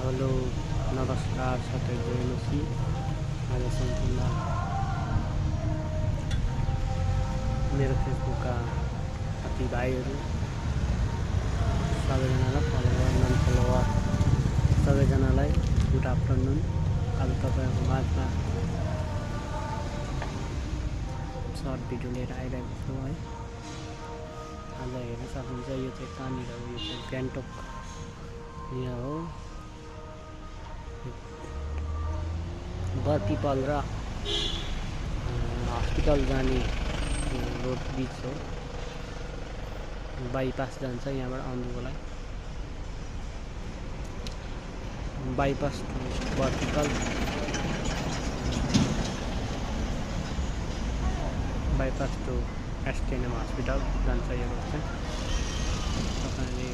Hello नमस्कार सबैजनालाई आज सम्पूर्ण मेरो फेसबुकका साथी भाइहरू सबैजनालाई फलोवर नन फलोवर सबैजनालाई गुड आफ्टरनुन। आज तपाईहरुको माझमा सर्ट भिडियो लिएर आइरहेको छु है। आज हेर्न सक्नुहुन्छ यो चाहिँ कहाँनिर हो, यो चाहिँ गान्तोक यहाँ हो। बरपिपल र हस्पिटल जाने रोड बीच हो। बाइपास जान्छ यहाँबाट आउनुको लागि। Bypass to Barpipal, bypass to STNM hospital जान्छ यो रोड चाहिँ। तपाईले